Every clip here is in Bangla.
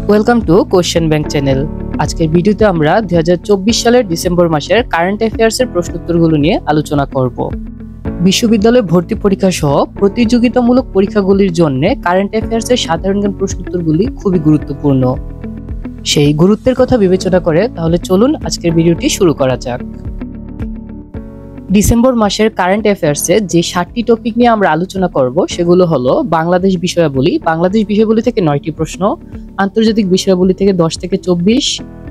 Welcome to question bank channel. আজকের ভিডিওতে আমরা 2024 সালের ডিসেম্বর মাসের কারেন্ট অ্যাফেয়ার্সের প্রশ্নোত্তরগুলো নিয়ে আলোচনা করব। বিশ্ববিদ্যালয় ভর্তি পরীক্ষা সহ প্রতিযোগিতামূলক পরীক্ষাগুলির জন্য কারেন্ট অ্যাফেয়ার্সের সাধারণ জ্ঞান প্রশ্নোত্তরগুলি খুবই গুরুত্বপূর্ণ। সেই গুরুত্বের কথা বিবেচনা করে তাহলে চলুন আজকের ভিডিওটি শুরু করা যাক। ডিসেম্বর মাসের কারেন্ট অ্যাফেয়ার্সে যে 7টি টপিক নিয়ে আমরা আলোচনা করব সেগুলো হলো বাংলাদেশ বিষয়াবলী। বাংলাদেশ বিষয়াবলী থেকে 9টি প্রশ্ন, আন্তর্জাতিক বিষয়াবলী থেকে 10 থেকে 24,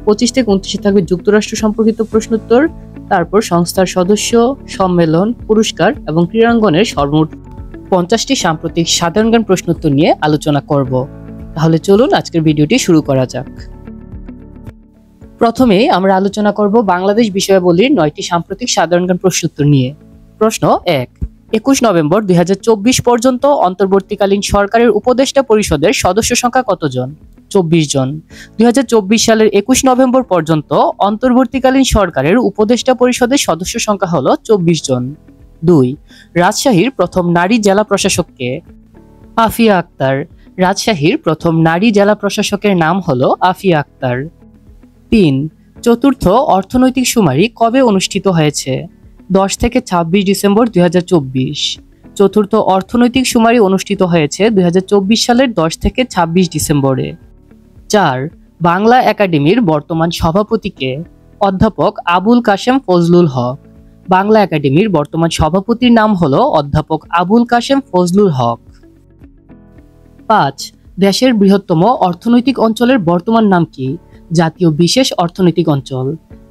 25 থেকে 29 থাকবে যুক্তরাষ্ট্র সম্পর্কিত প্রশ্নোত্তর, তারপর সংস্থার সদস্য, সম্মেলন, পুরস্কার এবং ক্রীড়াঙ্গনের সর্বমোট 50টি সাম্প্রতিক সাধারণ জ্ঞান প্রশ্নোত্তর নিয়ে আলোচনা করব। তাহলে চলুন আজকের ভিডিওটি শুরু করা যাক। প্রথমে আমরা আলোচনা করব বাংলাদেশ বিষয়াবলীর 9টি সাম্প্রতিক সাধারণ জ্ঞান প্রশ্নোত্তর নিয়ে। প্রশ্ন 1, 21 নভেম্বর 2024 পর্যন্ত অন্তর্বর্তীকালীন সরকারের উপদেষ্টা পরিষদের সদস্য সংখ্যা কতজন? 24 জন। 2024 সালের 21 নভেম্বর পর্যন্ত অন্তর্বর্তীকালীন সরকারের উপদেষ্টা পরিষদের সদস্য সংখ্যা হলো 24 জন। 2, রাজশাহীর প্রথম নারী জেলা প্রশাসক কে? আফিয়া আক্তার। রাজশাহীর প্রথম নারী জেলা প্রশাসকের নাম হলো আফিয়া আক্তার। 3, চতুর্থ অর্থনৈতিক শুমারি কবে অনুষ্ঠিত হয়েছে? 10 থেকে 26 ডিসেম্বর 2024। চতুর্থ অর্থনৈতিক শুমারি অনুষ্ঠিত হয়েছে 2024 সালের 10 থেকে 26 ডিসেম্বরে। 4, বাংলা একাডেমির বর্তমান সভাপতি কে? অধ্যাপক আবুল কাশেম ফজলুল হক। বাংলা একাডেমির বর্তমান সভাপতির নাম হলো অধ্যাপক আবুল কাশেম ফজলুল হক। 5, দেশের বৃহত্তম অর্থনৈতিক অঞ্চলের বর্তমান নাম কি? জাতীয় বিশেষ অর্থনৈতিক অঞ্চল।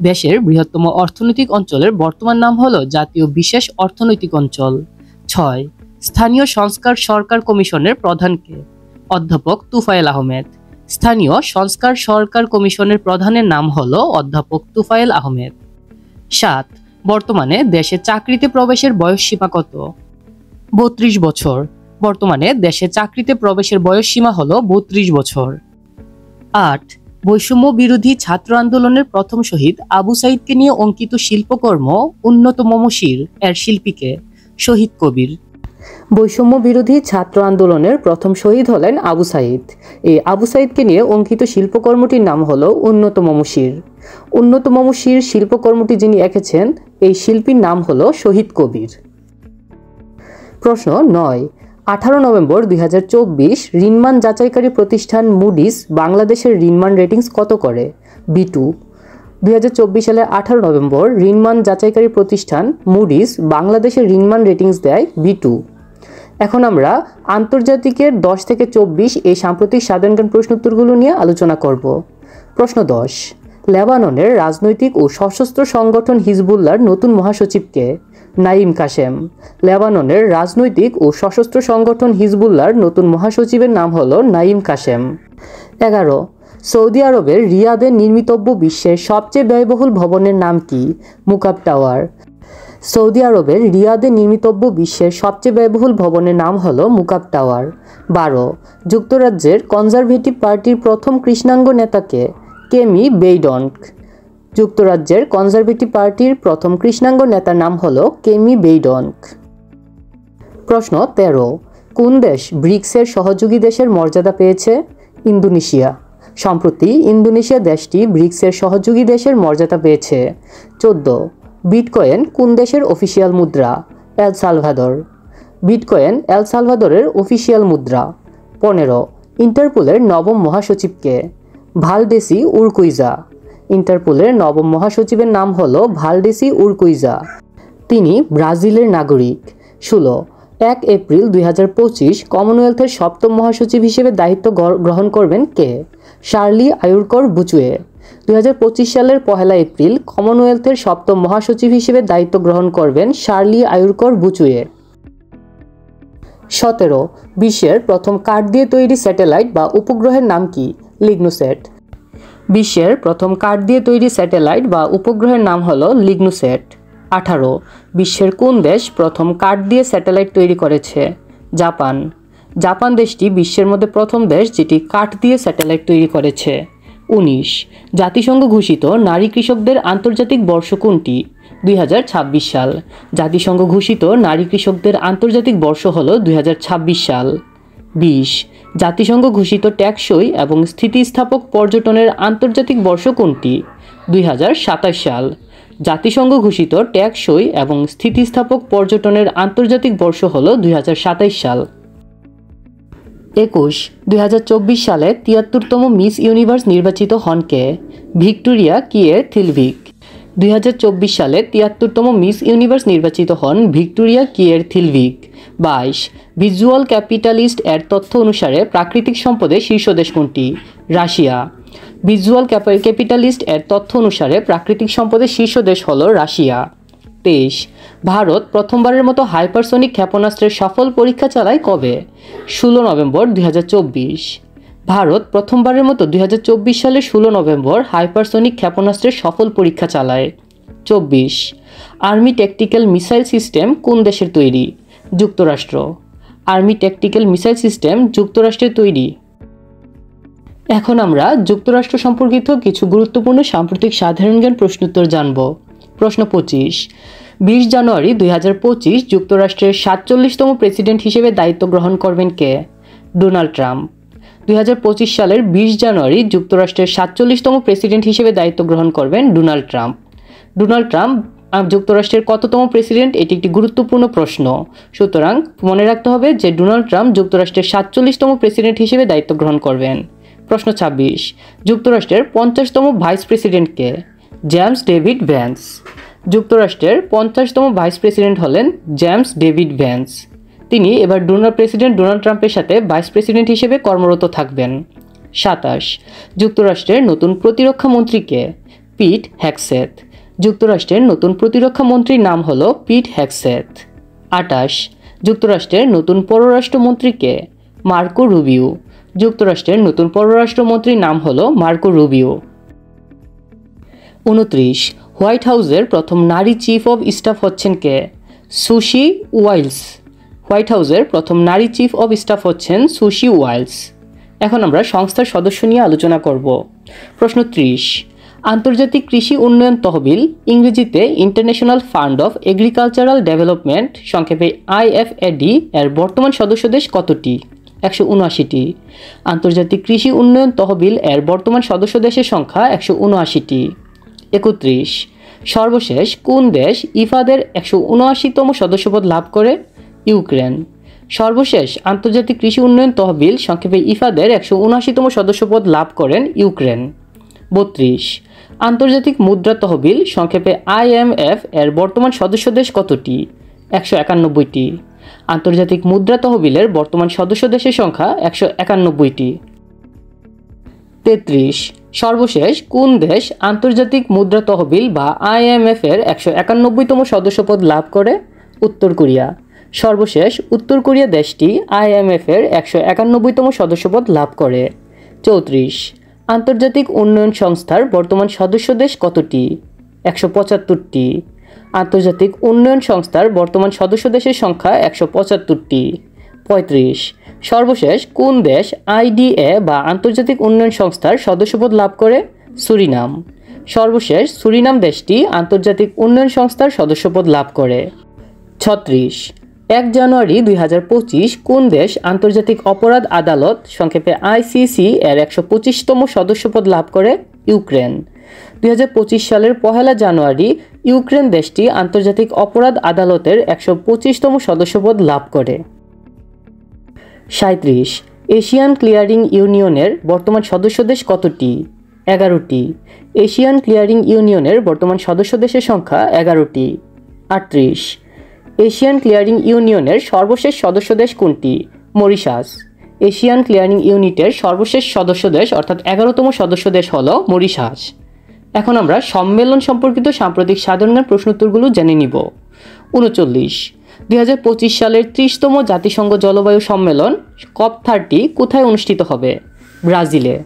দেশের বৃহত্তম অর্থনৈতিক অঞ্চলের বর্তমান নাম হলো জাতীয় বিশেষ অর্থনৈতিক অঞ্চল। 6, স্থানীয় সংস্কার সরকার কমিশনের প্রধান কে? অধ্যাপক তুফায়েল আহমেদ। স্থানীয় সংস্কার সরকার কমিশনের প্রধানের নাম হলো অধ্যাপক তুফায়েল আহমেদ। 7, বর্তমানে দেশে চাকরিতে প্রবেশের বয়সসীমা কত? 32 বছর। বর্তমানে দেশে চাকরিতে প্রবেশের বয়সসীমা হলো 32 বছর। 8, বৈষম্য বিরোধী ছাত্র আন্দোলনের প্রথম শহীদ আবু সাইদকে নিয়ে অঙ্কিত শিল্পকর্ম উন্নত মমশির এর শিল্পীকে? শহীদ কবির। বৈষম্য বিরোধী ছাত্র আন্দোলনের প্রথম শহীদ হলেন আবু সাইদ। এই আবু সাইদকে নিয়ে অঙ্কিত শিল্পকর্মটির নাম হলো উন্নত মমশির। উন্নত মমশির শিল্পকর্মটি যিনি এঁকেছেন এই শিল্পীর নাম হলো শহীদ কবির। প্রশ্ন 9, 18 নভেম্বর 2024 ঋণমান যাচাইকারী প্রতিষ্ঠান মুডিস বাংলাদেশের ঋণমান রেটিংস কত করে? B2। 2024 সালে 18 নভেম্বর ঋণমান যাচাইকারী প্রতিষ্ঠান মুডিস বাংলাদেশের ঋণমান রেটিংস দেয় B2। এখন আমরা আন্তর্জাতিকের 10 থেকে 24 এই সাম্প্রতিক সাধারণ জ্ঞান প্রশ্নোত্তরগুলো নিয়ে আলোচনা করব। প্রশ্ন 10, লেবাননের রাজনৈতিক ও সশস্ত্র সংগঠন হিজবুল্লাহর নতুন মহাসচিব কে? নাঈম কাশেম। লেবাননের রাজনৈতিক ও সশস্ত্র সংগঠন হিজবুল্লাহর নতুন মহাসচিবের নাম হলো নাঈম কাশেম। 11, সৌদি আরবের রিয়াদে নির্মিতব্য বিশ্বের সবচেয়ে ব্যয়বহুল ভবনের নাম কি? মুকাব টাওয়ার। সৌদি আরবের রিয়াদে নির্মিতব্য বিশ্বের সবচেয়ে ব্যয়বহুল ভবনের নাম হলো মুকাব টাওয়ার। 12, যুক্তরাজ্যের কনজারভেটিভ পার্টির প্রথম কৃষ্ণাঙ্গ নেতাকে? কেমি বেইডন্ক। যুক্তরাজ্যের কনজারভেটিভ পার্টির প্রথম কৃষ্ণাঙ্গ নেতার নাম হলো কেমি বেইডন্ক। প্রশ্ন 13, কোন দেশ ব্রিক্সের সহযোগী দেশের মর্যাদা পেয়েছে? ইন্দোনেশিয়া। সম্প্রতি ইন্দোনেশিয়া দেশটি ব্রিক্সের সহযোগী দেশের মর্যাদা পেয়েছে। 14, বিটকয়েন কোন দেশের অফিসিয়াল মুদ্রা? El Salvador. বিটকয়েন এল সালভাদরের অফিসিয়াল মুদ্রা। 15, ইন্টারপোলের নবম মহাসচিব কে? ভালডেসি উরকুইজা। ইন্টারপোলের নবম মহাসচিবের নাম হলো ভালডেসি উরকুইজা। তিনি ব্রাজিলের নাগরিক। 16, 1 এপ্রিল 2025 কমনওয়েলথের সপ্তম মহাসচিব হিসেবে দায়িত্ব গ্রহণ করবেন কে? শার্লি আয়ুরকর বুচুয়ে। 2025 সালের 1 এপ্রিল কমনওয়েলথের সপ্তম মহাসচিব হিসেবে দায়িত্ব গ্রহণ করবেন শার্লি আয়ুরকর বুচুয়ে। 17, বিশ্বের প্রথম কাঠ দিয়ে তৈরি স্যাটেলাইট বা উপগ্রহের নাম কি? লিগনোস্যাট। বিশ্বের প্রথম কাঠ দিয়ে তৈরি স্যাটেলাইট বা উপগ্রহের নাম হলো লিগনোস্যাট। 18, বিশ্বের কোন দেশ প্রথম কাঠ দিয়ে স্যাটেলাইট তৈরি করেছে? জাপান। জাপান দেশটি বিশ্বের মধ্যে প্রথম দেশ যেটি কাঠ দিয়ে স্যাটেলাইট তৈরি করেছে। 19, জাতিসংঘ ঘোষিত নারী কৃষকদের আন্তর্জাতিক বর্ষ কোনটি? 2026 সাল। জাতিসংঘ ঘোষিত নারী কৃষকদের আন্তর্জাতিক বর্ষ হলো 2026 সাল। 20, জাতিসংঘ ঘোষিত টেকসই এবং স্থিতিস্থাপক পর্যটনের আন্তর্জাতিক বর্ষ কোনটি? 2027 সাল। জাতিসংঘ ঘোষিত টেকসই এবং স্থিতিস্থাপক পর্যটনের আন্তর্জাতিক বর্ষ হল 2027 সাল। 21 2024 সালে 73তম মিস ইউনিভার্স নির্বাচিত হন কে? ভিক্টোরিয়া কিয়ের-থিলভিক। 2024 সালে 73তম মিস ইউনিভার্স নির্বাচিত হন ভিক্টোরিয়া কিয়ের-থিলভিক। 22 ভিজুয়াল ক্যাপিটালিস্ট এর তথ্য অনুসারে প্রাকৃতিক সম্পদে শীর্ষ দেশ কোনটি? রাশিয়া। ভিজুয়াল ক্যাপিটালিস্ট এর তথ্য অনুসারে প্রাকৃতিক সম্পদের শীর্ষ দেশ হল রাশিয়া। 23 ভারত প্রথমবারের মতো হাইপারসনিক ক্ষেপণাস্ত্রের সফল পরীক্ষা চালায় কবে? 16 নভেম্বর 2024। ভারত প্রথমবারের মতো 2024 সালের 16 নভেম্বর হাইপারসনিক ক্ষেপণাস্ত্রের সফল পরীক্ষা চালায়। 24 আর্মি ট্যাকটিক্যাল মিসাইল সিস্টেম কোন দেশের তৈরি? যুক্তরাষ্ট্র। আর্মি ট্যাকটিক্যাল মিসাইল সিস্টেম যুক্তরাষ্ট্রের তৈরি। এখন আমরা যুক্তরাষ্ট্র সম্পর্কিত কিছু গুরুত্বপূর্ণ সাম্প্রতিক সাধারণ জ্ঞান প্রশ্নোত্তর জানব। প্রশ্ন 25 20 জানুয়ারি 2025 যুক্তরাষ্ট্রের 47তম প্রেসিডেন্ট হিসেবে দায়িত্ব গ্রহণ করবেন কে? Donald Trump. 2025 সালের 20 জানুয়ারি যুক্তরাষ্ট্রের 47তম প্রেসিডেন্ট হিসেবে দায়িত্ব গ্রহণ করবেন ডোনাল্ড ট্রাম্প। ডোনাল্ড ট্রাম্প যুক্তরাষ্ট্রের কততম প্রেসিডেন্ট? এটি একটি গুরুত্বপূর্ণ প্রশ্ন, সুতরাং মনে রাখতে হবে যে ডোনাল্ড ট্রাম্প যুক্তরাষ্ট্রের 47তম প্রেসিডেন্ট হিসেবে দায়িত্ব গ্রহণ করবেন। প্রশ্ন 26 যুক্তরাষ্ট্রের 50তম ভাইস প্রেসিডেন্ট কে? James David Vance. যুক্তরাষ্ট্রের 50তম ভাইস প্রেসিডেন্ট হলেন জেমস ডেভিড ভ্যান্স। তিনি এবার প্রেসিডেন্ট ডোনাল্ড ট্রাম্পের সাথে ভাইস প্রেসিডেন্ট হিসেবে কর্মরত থাকবেন। 27 যুক্তরাষ্ট্রের নতুন প্রতিরক্ষা মন্ত্রী কে? পিট হেগসেথ। যুক্তরাষ্ট্রের নতুন প্রতিরক্ষা মন্ত্রীর নাম হল পিট হেগসেথ। 28 যুক্তরাষ্ট্রের নতুন পররাষ্ট্রমন্ত্রী কে? Marco Rubio. যুক্তরাষ্ট্রের নতুন পররাষ্ট্রমন্ত্রীর নাম হল মার্কো রুবিও। 29 হোয়াইট হাউসের প্রথম নারী চিফ অব স্টাফ হচ্ছেন কে? সুশি ওয়াইলস। হোয়াইট হাউসের প্রথম নারী চিফ অব স্টাফ হচ্ছেন সুশি ওয়াইলস। এখন আমরা সংস্থার সদস্য নিয়ে আলোচনা করব। প্রশ্ন 30 আন্তর্জাতিক কৃষি উন্নয়ন তহবিল, ইংরেজিতে international fund of agricultural development, সংক্ষেপে IFAD এর বর্তমান সদস্য দেশ কতটি? 179টি। আন্তর্জাতিক কৃষি উন্নয়ন তহবিল এর বর্তমান সদস্য দেশের সংখ্যা 179টি। 31 সর্বশেষ কোন দেশ ইফাদের 179তম সদস্যপদ লাভ করে? ইউক্রেন। সর্বশেষ আন্তর্জাতিক কৃষি উন্নয়ন তহবিল, সংক্ষেপে ইফাদের 179তম সদস্যপদ লাভ করেন ইউক্রেন। 32 আন্তর্জাতিক মুদ্রা তহবিল, সংক্ষেপে IMF এর বর্তমান সদস্য দেশ কতটি? 191টি। আন্তর্জাতিক মুদ্রা তহবিলের বর্তমান সদস্য দেশের সংখ্যা 191টি। 33 সর্বশেষ কোন দেশ আন্তর্জাতিক মুদ্রা তহবিল বা IMF এর 191তম সদস্যপদ লাভ করে? উত্তর কোরিয়া। সর্বশেষ উত্তর কোরিয়া দেশটি IMF এর 191তম সদস্যপদ লাভ করে। 34 আন্তর্জাতিক উন্নয়ন সংস্থার বর্তমান সদস্য দেশ কতটি? 175টি। আন্তর্জাতিক উন্নয়ন সংস্থার বর্তমান সদস্য দেশের সংখ্যা 175টি। 35 সর্বশেষ কোন দেশ IDA বা আন্তর্জাতিক উন্নয়ন সংস্থার সদস্যপদ লাভ করে? সুরিনাম। সর্বশেষ সুরিনাম দেশটি আন্তর্জাতিক উন্নয়ন সংস্থার সদস্যপদ লাভ করে। 36 1 জানুয়ারি 2025 কোন দেশ আন্তর্জাতিক অপরাধ আদালত, সংক্ষেপে ICC এর 125তম সদস্যপদ লাভ করে? ইউক্রেন। 2025 সালের 1 জানুয়ারি ইউক্রেন দেশটি আন্তর্জাতিক অপরাধ আদালতের 125তম সদস্যপদ লাভ করে। 37 এশিয়ান ক্লিয়ারিং ইউনিয়নের বর্তমান সদস্য দেশ কতটি? 11টি। এশিয়ান ক্লিয়ারিং ইউনিয়নের বর্তমান সদস্য দেশের সংখ্যা 11টি। 38 এশিয়ান ক্লিয়ারিং ইউনিয়নের সর্বশেষ সদস্য দেশ কোনটি? মরিশাস। এশিয়ান ক্লিয়ারিং ইউনিটের সর্বশেষ সদস্য দেশ অর্থাৎ 11তম সদস্য দেশ হল মরিশাস। এখন আমরা সম্মেলন সম্পর্কিত সাম্প্রতিক সাধারণ জ্ঞান প্রশ্নোত্তরগুলো জেনে নিব। 39 2025 সালের 30তম জাতিসংঘ জলবায়ু সম্মেলন COP30 কোথায় অনুষ্ঠিত হবে? ব্রাজিলে।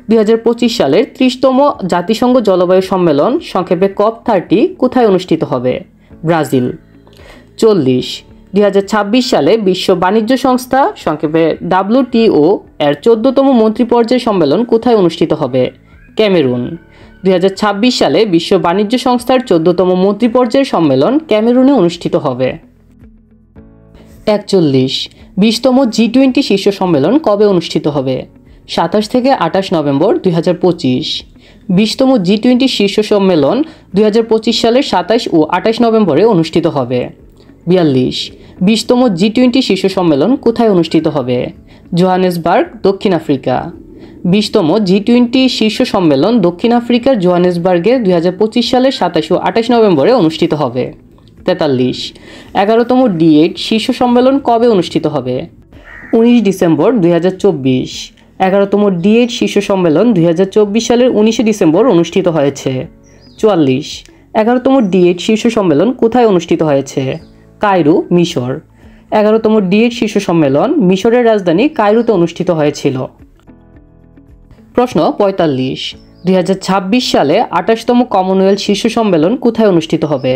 2025 সালের 30তম জাতিসংঘ জলবায়ু সম্মেলন, সংক্ষেপে COP30 কোথায় অনুষ্ঠিত হবে? ব্রাজিল। 40 2026 সালে বিশ্ব বাণিজ্য সংস্থা, সংক্ষেপে WTO এর 14তম মন্ত্রী পর্যায়ের সম্মেলন কোথায় অনুষ্ঠিত হবে? ক্যামেরুন। 2026 সালে বিশ্ব বাণিজ্য সংস্থার 14তম মন্ত্রী পর্যায়ের সম্মেলন ক্যামেরুনে অনুষ্ঠিত হবে। 41 20তম G20 শীর্ষ সম্মেলন কবে অনুষ্ঠিত হবে? 27 থেকে 28 নভেম্বর 2025। 20তম G20 শীর্ষ সম্মেলন 2025 সালের 27 ও 28 নভেম্বরে অনুষ্ঠিত হবে। 42 20তম G20 শীর্ষ সম্মেলন কোথায় অনুষ্ঠিত হবে? জোহানেসবার্গ, দক্ষিণ আফ্রিকা। 20তম G20 শীর্ষ সম্মেলন দক্ষিণ আফ্রিকার জোহানেসবার্গে 2025 সালের 27 ও 28 নভেম্বরে অনুষ্ঠিত হবে। 43 11তম D8 শীর্ষ সম্মেলন কবে অনুষ্ঠিত হবে? 19 ডিসেম্বর 2024। 11তম D8 শীর্ষ সম্মেলন 2024 সালের 19 ডিসেম্বর অনুষ্ঠিত হয়েছে। 44 11তম D8 শীর্ষ সম্মেলন কোথায় অনুষ্ঠিত হয়েছে? কায়রো, মিশর। 11তম D8 শীর্ষ সম্মেলন মিশরের রাজধানী কায়রোতে অনুষ্ঠিত হয়েছিল। প্রশ্ন 45 2026 সালে 28তম কমনওয়েলথ শীর্ষ সম্মেলন কোথায় অনুষ্ঠিত হবে?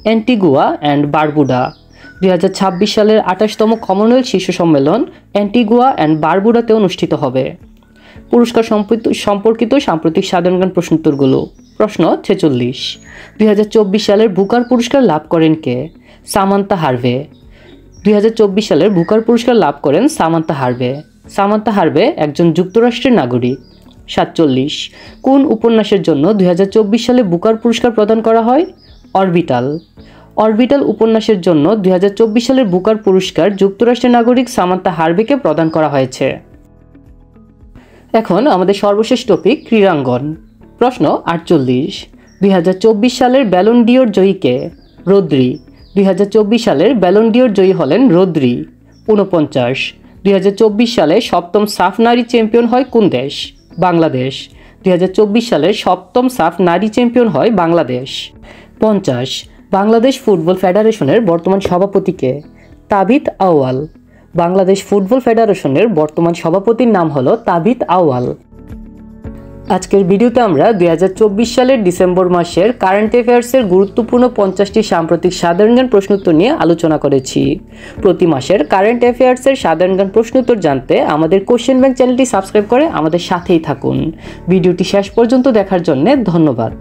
Antigua and Barbuda. 2026 সালের 28তম কমনওয়েলথ শীর্ষ সম্মেলন অ্যান্টিগুয়া অ্যান্ড বারবুডাতে অনুষ্ঠিত হবে। পুরস্কার সম্পর্কিত সাম্প্রতিক সাধারণ জ্ঞান প্রশ্নোত্তরগুলো। প্রশ্ন 46 2024 সালের বুকার পুরস্কার লাভ করেন কে? Samantha Harvey. 2024 সালের বুকার পুরস্কার লাভ করেন সামান্থা হার্ভে। সামান্থা হার্ভে একজন যুক্তরাষ্ট্রের নাগরিক। 47 কোন উপন্যাসের জন্য 2024 সালে বুকার পুরস্কার প্রদান করা হয়? অরবিটাল। অরবিটাল উপন্যাসের জন্য 2024 সালের বুকার পুরস্কার যুক্তরাষ্ট্রের নাগরিক সামান্থা হার্ভেকে প্রদান করা হয়েছে। এখন আমাদের সর্বশেষ টপিক ক্রীড়াঙ্গন। প্রশ্ন 48 2024 সালের ব্যালন ডিওর জয়ী কে? রদ্রি। 2024 সালের ব্যালন ডিওর জয়ী হলেন রদ্রি। 49 2024 সালে সপ্তম সাফ নারী চ্যাম্পিয়ন হয় কোন দেশ? বাংলাদেশ। 2024 সালের সপ্তম সাফ নারী চ্যাম্পিয়ন হয় বাংলাদেশ। 50 বাংলাদেশ ফুটবল ফেডারেশনের বর্তমান সভাপতি কে? তাবিথ আউয়াল। বাংলাদেশ ফুটবল ফেডারেশনের বর্তমান সভাপতির নাম হলো তাবিথ আউয়াল। আজকের ভিডিওতে আমরা 2024 সালের ডিসেম্বর মাসের কারেন্ট অ্যাফেয়ার্সের গুরুত্বপূর্ণ 50টি সাম্প্রতিক সাধারণ জ্ঞান প্রশ্নোত্তর নিয়ে আলোচনা করেছি। প্রতি মাসের কারেন্ট অ্যাফেয়ার্সের সাধারণ জ্ঞান প্রশ্নোত্তর জানতে আমাদের কোশ্চেন ব্যাংক চ্যানেলটি সাবস্ক্রাইব করে আমাদের সাথেই থাকুন। ভিডিওটি শেষ পর্যন্ত দেখার জন্য ধন্যবাদ।